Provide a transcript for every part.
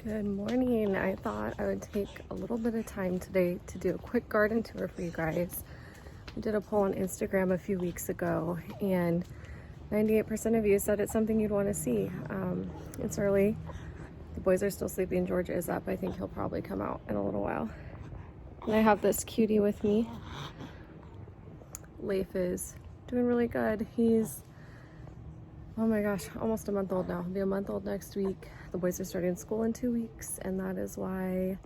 Good morning. I thought I would take a little bit of time today to do a quick garden tour for you guys. I did a poll on Instagram a few weeks ago and 98% of you said it's something you'd want to see. It's early. The boys are still sleeping. George is up. I think he'll probably come out in a little while. And I have this cutie with me. Leif is doing really good. He's, oh my gosh, almost a month old now. He'll be a month old next week. The boys are starting school in 2 weeks, and that is why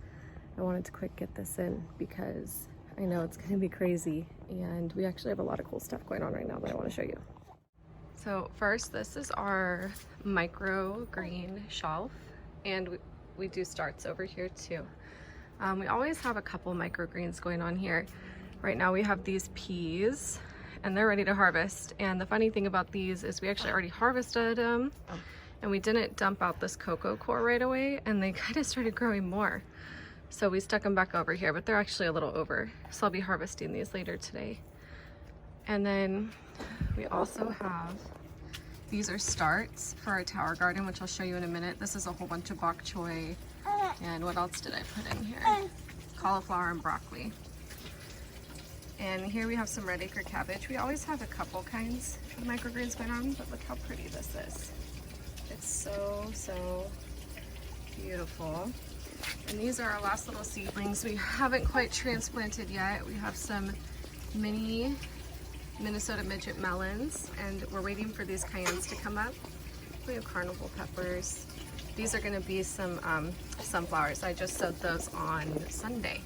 I wanted to quick get this in, because I know it's gonna be crazy, and we actually have a lot of cool stuff going on right now that I want to show you. So first, this is our microgreen shelf, and we do starts over here too. We always have a couple microgreens going on here. Right now we have these peas, and they're ready to harvest. And the funny thing about these is we actually already harvested them, and we didn't dump out this cocoa core right away, and they kind of started growing more. So we stuck them back over here, but they're actually a little over. So I'll be harvesting these later today. And then we also have, these are starts for our tower garden, which I'll show you in a minute. This is a whole bunch of bok choy. And what else did I put in here? Cauliflower and broccoli. And here we have some red acre cabbage. We always have a couple kinds of microgreens going on, but look how pretty this is. It's so beautiful. And these are our last little seedlings. We haven't quite transplanted yet. We have some mini Minnesota midget melons, and we're waiting for these cayennes to come up. We have carnival peppers. These are gonna be some sunflowers. I just sowed those on Sunday.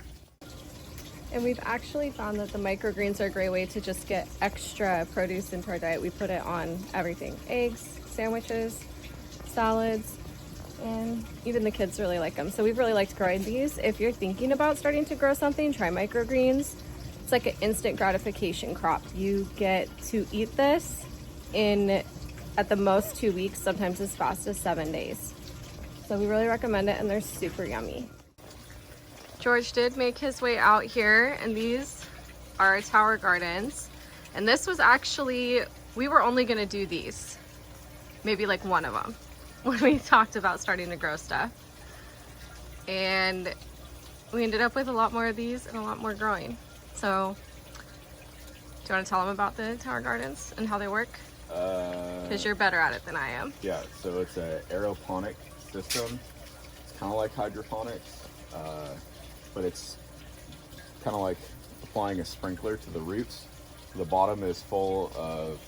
And we've actually found that the microgreens are a great way to just get extra produce into our diet. We put it on everything: eggs, sandwiches, salads, and even the kids really like them. So we've really liked growing these. If you're thinking about starting to grow something, try microgreens. It's like an instant gratification crop. You get to eat this in at the most 2 weeks, sometimes as fast as 7 days. So we really recommend it, and they're super yummy. George did make his way out here, and these are our tower gardens. And this was actually, we were only gonna do these, maybe like one of them, when we talked about starting to grow stuff. And we ended up with a lot more of these and a lot more growing. So, do you want to tell them about the tower gardens and how they work? Because you're better at it than I am. Yeah, so it's an aeroponic system. It's kind of like hydroponics, but it's kind of like applying a sprinkler to the roots. The bottom is full of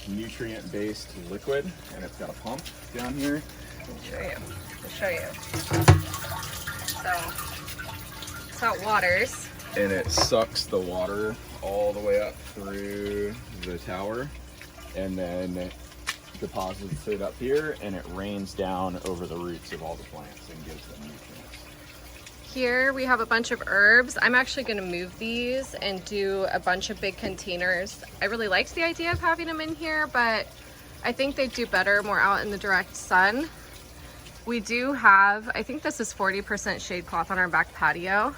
nutrient-based liquid, and it's got a pump down here. I'll show you. So, it's hot waters. And it sucks the water all the way up through the tower, and then deposits it up here, and it rains down over the roots of all the plants and gives them nutrients. Here we have a bunch of herbs. I'm actually going to move these and do a bunch of big containers. I really liked the idea of having them in here, but I think they do better more out in the direct sun. We do have, I think this is 40% shade cloth on our back patio,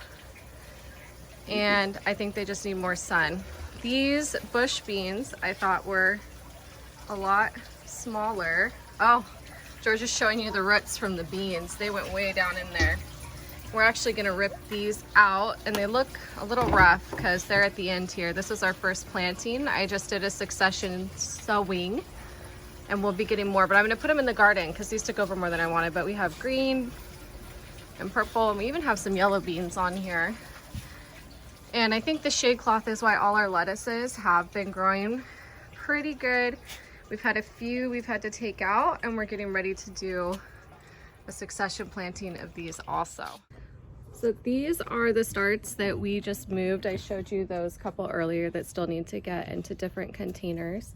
and I think they just need more sun. These bush beans I thought were a lot smaller. Oh, George is showing you the roots from the beans. They went way down in there. We're actually gonna rip these out, and they look a little rough because they're at the end here. This is our first planting. I just did a succession sowing, and we'll be getting more, but I'm gonna put them in the garden because these took over more than I wanted. But we have green and purple, and we even have some yellow beans on here. And I think the shade cloth is why all our lettuces have been growing pretty good. We've had a few we've had to take out, and we're getting ready to do a succession planting of these also. So these are the starts that we just moved. I showed you those couple earlier that still need to get into different containers.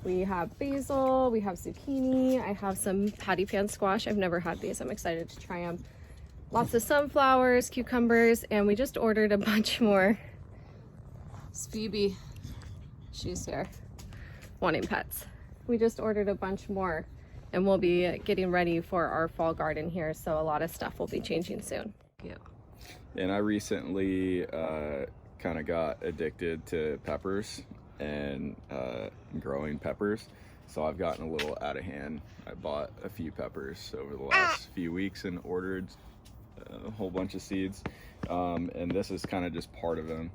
We have basil, we have zucchini, I have some patty pan squash. I've never had these, I'm excited to try them. Lots of sunflowers, cucumbers, and we just ordered a bunch more. It's Phoebe, she's here, wanting pets. We just ordered a bunch more, and we'll be getting ready for our fall garden here, so a lot of stuff will be changing soon. Yeah. And I recently kind of got addicted to peppers and growing peppers. So I've gotten a little out of hand. I bought a few peppers over the last few weeks and ordered a whole bunch of seeds. And this is kind of just part of them.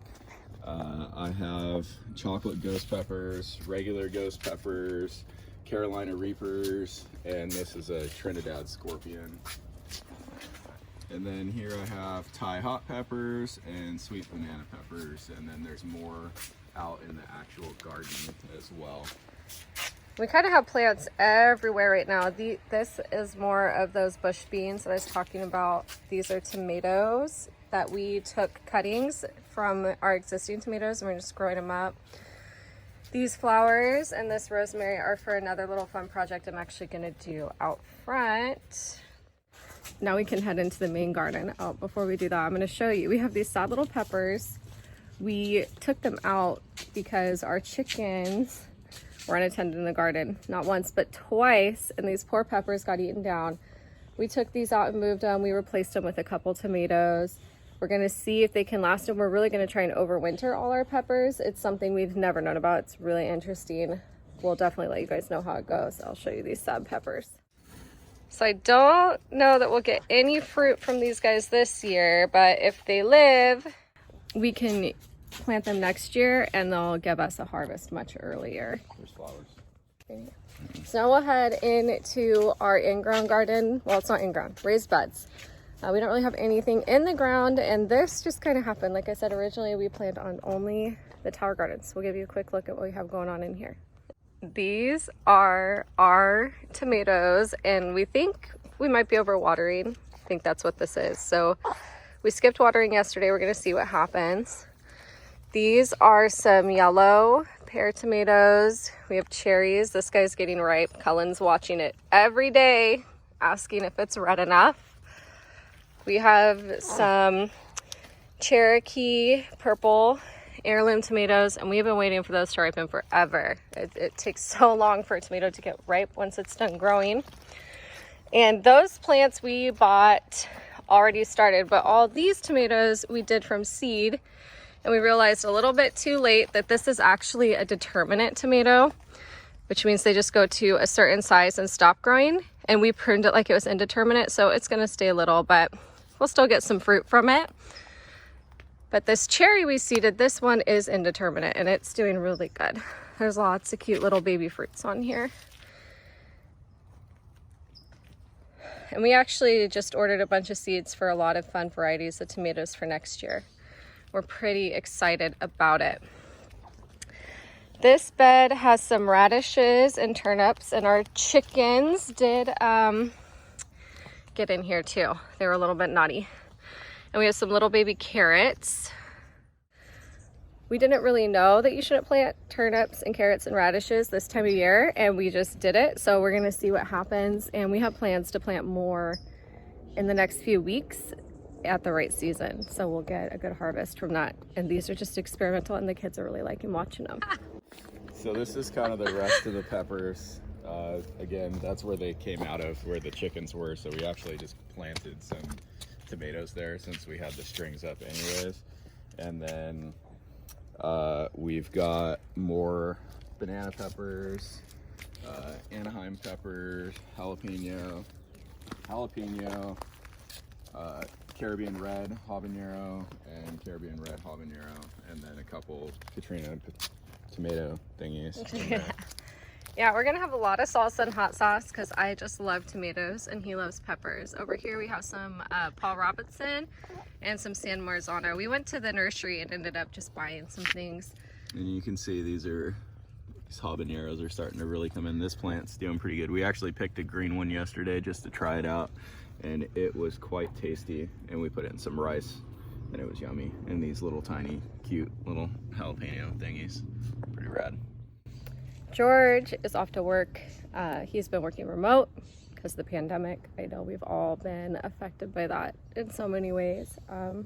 I have chocolate ghost peppers, regular ghost peppers, Carolina Reapers, and this is a Trinidad Scorpion. And then here I have Thai hot peppers and sweet banana peppers, and then there's more out in the actual garden as well. We kind of have plants everywhere right now. This is more of those bush beans that I was talking about. These are tomatoes that we took cuttings from our existing tomatoes and we're just growing them up. These flowers and this rosemary are for another little fun project I'm actually going to do out front. Now we can head into the main garden. Oh, before we do that, I'm going to show you. We have these sad little peppers. We took them out because our chickens were unattended in the garden, not once, but twice, and these poor peppers got eaten down. We took these out and moved them. We replaced them with a couple tomatoes. We're gonna see if they can last, and we're really gonna try and overwinter all our peppers. It's something we've never known about. It's really interesting. We'll definitely let you guys know how it goes. I'll show you these sad peppers. So I don't know that we'll get any fruit from these guys this year, but if they live, we can plant them next year and they'll give us a harvest much earlier. There's flowers. So now we'll head into our in-ground garden. Well, it's not in-ground, raised beds. We don't really have anything in the ground, and this just kind of happened. Like I said, originally we planned on only the tower gardens. We'll give you a quick look at what we have going on in here. These are our tomatoes, and we think we might be overwatering. I think that's what this is. So we skipped watering yesterday. We're going to see what happens. These are some yellow pear tomatoes. We have cherries. This guy's getting ripe. Cullen's watching it every day, asking if it's red enough. We have some Cherokee purple heirloom tomatoes, and we've been waiting for those to ripen forever. It takes so long for a tomato to get ripe once it's done growing. And those plants we bought already started, but all these tomatoes we did from seed, and we realized a little bit too late that this is actually a determinate tomato, which means they just go to a certain size and stop growing, and we pruned it like it was indeterminate, so it's going to stay little, but we'll still get some fruit from it. But this cherry we seeded, this one is indeterminate, and it's doing really good. There's lots of cute little baby fruits on here. And we actually just ordered a bunch of seeds for a lot of fun varieties of tomatoes for next year. We're pretty excited about it. This bed has some radishes and turnips, and our chickens did get in here too. They were a little bit naughty. And we have some little baby carrots. We didn't really know that you shouldn't plant turnips and carrots and radishes this time of year, and we just did it. So we're gonna see what happens, and we have plans to plant more in the next few weeks at the right season. So we'll get a good harvest from that. And these are just experimental, and the kids are really liking watching them. So this is kind of the rest of the peppers. Again, that's where they came out of, where the chickens were. So we actually just planted some tomatoes there since we had the strings up anyways. And then we've got more banana peppers, Anaheim peppers, jalapeno, Caribbean red habanero, and Caribbean red habanero, and then a couple Katrina tomato thingies. Yeah, we're gonna have a lot of salsa and hot sauce because I just love tomatoes and he loves peppers. Over here we have some Paul Robinson and some San Marzano. We went to the nursery and ended up just buying some things. And you can see these habaneros are starting to really come in. This plant's doing pretty good. We actually picked a green one yesterday just to try it out, and it was quite tasty, and we put it in some rice and it was yummy. And these little tiny cute little jalapeno thingies, pretty rad. George is off to work. He's been working remote because of the pandemic. I know we've all been affected by that in so many ways. And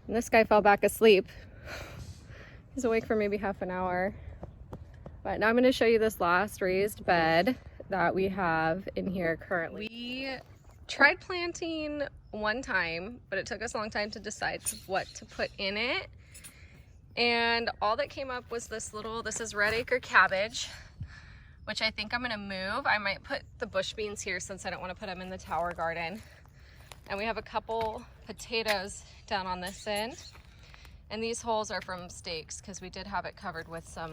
this guy fell back asleep. He's awake for maybe half an hour. But now I'm going to show you this last raised bed that we have in here currently. We tried planting one time, but it took us a long time to decide what to put in it. And all that came up was this is red acre cabbage. which I think I'm gonna move. I might put the bush beans here since I don't want to put them in the tower garden. And we have a couple potatoes down on this end. And these holes are from stakes because we did have it covered with some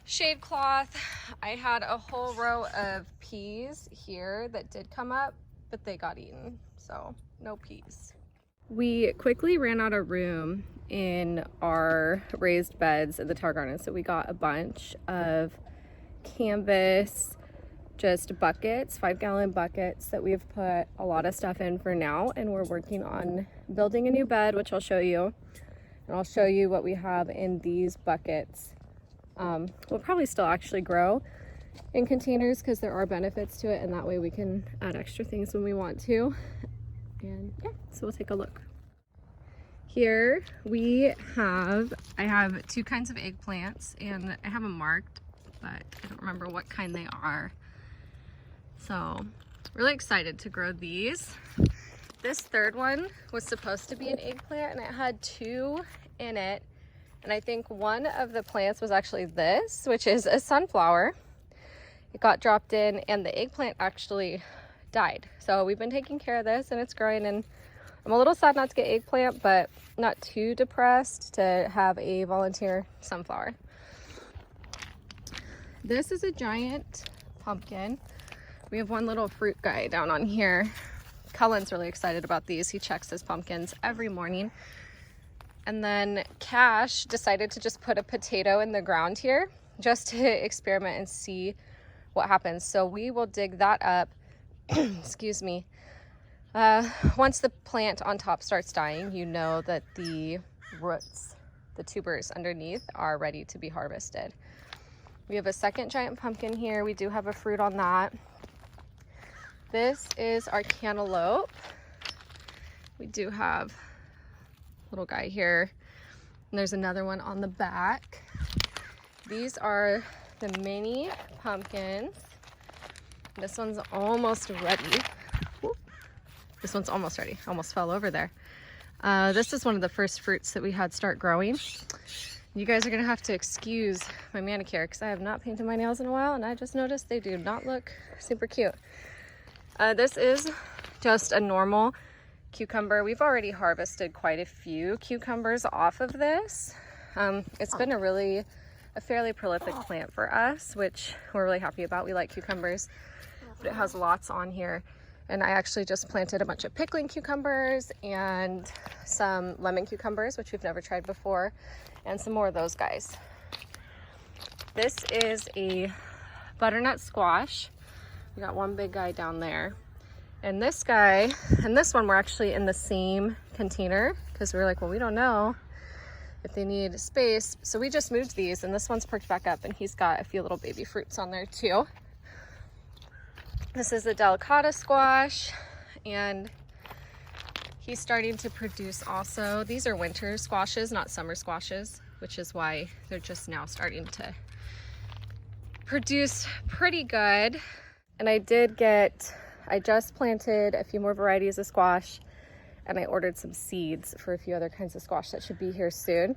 shade cloth. I had a whole row of peas here that did come up, but they got eaten, so no peas. We quickly ran out of room in our raised beds in the tower garden, so we got a bunch of canvas, just buckets, 5-gallon buckets that we've put a lot of stuff in for now, and we're working on building a new bed, which I'll show you. And I'll show you what we have in these buckets. We'll probably still actually grow in containers because there are benefits to it, and that way we can add extra things when we want to. And yeah, so we'll take a look. Here I have 2 kinds of eggplants, and I have them marked, but I don't remember what kind they are. So really excited to grow these. This third one was supposed to be an eggplant, and it had 2 in it. And I think one of the plants was actually this, which is a sunflower. It got dropped in and the eggplant actually died. So we've been taking care of this and it's growing, and I'm a little sad not to get eggplant, but not too depressed to have a volunteer sunflower. This is a giant pumpkin. We have one little fruit guy down on here. Cullen's really excited about these. He checks his pumpkins every morning. And then Cash decided to just put a potato in the ground here just to experiment and see what happens. So we will dig that up, excuse me. Once the plant on top starts dying, you know that the roots, the tubers underneath, are ready to be harvested. We have a second giant pumpkin here. We do have a fruit on that. This is our cantaloupe. We do have a little guy here, and there's another one on the back. These are the mini pumpkins. This one's almost ready. Whoop. This one's almost ready. Almost fell over there. This is one of the first fruits that we had start growing. You guys are gonna have to excuse my manicure because I have not painted my nails in a while, and I just noticed they do not look super cute. This is just a normal cucumber. We've already harvested quite a few cucumbers off of this. It's been a fairly prolific plant for us, which we're really happy about. We like cucumbers, but it has lots on here. And I actually just planted a bunch of pickling cucumbers and some lemon cucumbers, which we've never tried before, and some more of those guys. This is a butternut squash. We got one big guy down there. And this guy and this one were actually in the same container because we were like, well, we don't know if they need space. So we just moved these, and this one's perked back up, and he's got a few little baby fruits on there too. This is a delicata squash, and he's starting to produce also. These are winter squashes, not summer squashes, which is why they're just now starting to produce pretty good. And I just planted a few more varieties of squash, and I ordered some seeds for a few other kinds of squash that should be here soon.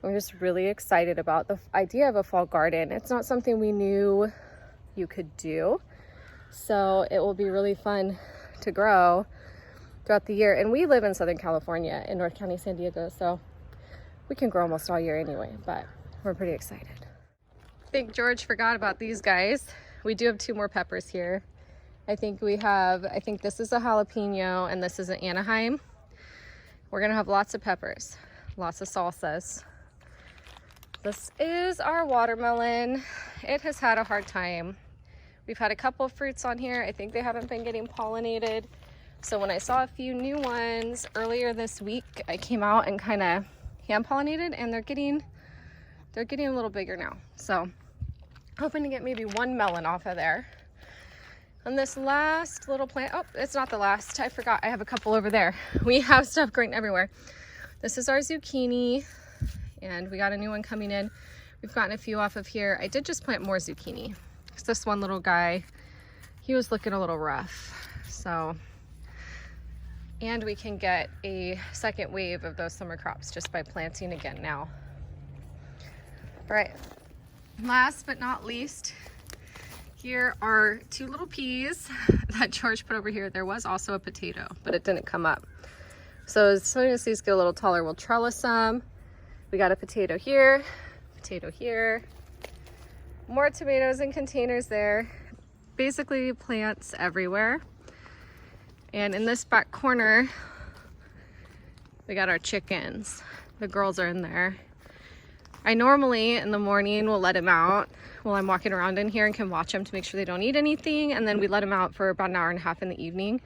I'm just really excited about the idea of a fall garden. It's not something we knew you could do, so it will be really fun to grow throughout the year. And we live in Southern California in North County, San Diego, so we can grow almost all year anyway, but we're pretty excited. I think George forgot about these guys. We do have 2 more peppers here. I think this is a jalapeno and this is an Anaheim. We're gonna have lots of peppers, lots of salsas. This is our watermelon. It has had a hard time. We've had a couple of fruits on here. I think they haven't been getting pollinated. So when I saw a few new ones earlier this week, I came out and kind of hand pollinated, and they're getting a little bigger now. So hoping to get maybe 1 melon off of there. On this last little plant, oh, it's not the last. I forgot, I have a couple over there. We have stuff growing everywhere. This is our zucchini, and we got a new one coming in. We've gotten a few off of here. I did just plant more zucchini because this one little guy, he was looking a little rough. So, and we can get a second wave of those summer crops just by planting again now. All right, last but not least, Here are 2 little peas that George put over here. There was also a potato, but it didn't come up. So as soon as these get a little taller, we'll trellis them. We got a potato here, more tomatoes in containers there. Basically plants everywhere. And in this back corner, we got our chickens. The girls are in there. I normally in the morning will let them out while I'm walking around in here and can watch them to make sure they don't eat anything. And then we let them out for about an hour and a half in the evening.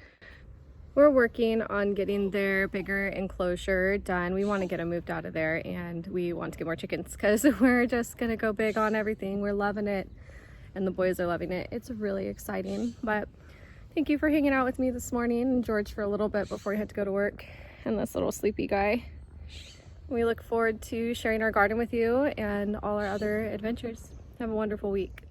We're working on getting their bigger enclosure done. We want to get them moved out of there, and we want to get more chickens because we're just going to go big on everything. We're loving it, and the boys are loving it. It's really exciting. But thank you for hanging out with me this morning, and George for a little bit before he had to go to work, and this little sleepy guy. We look forward to sharing our garden with you and all our other adventures. Have a wonderful week.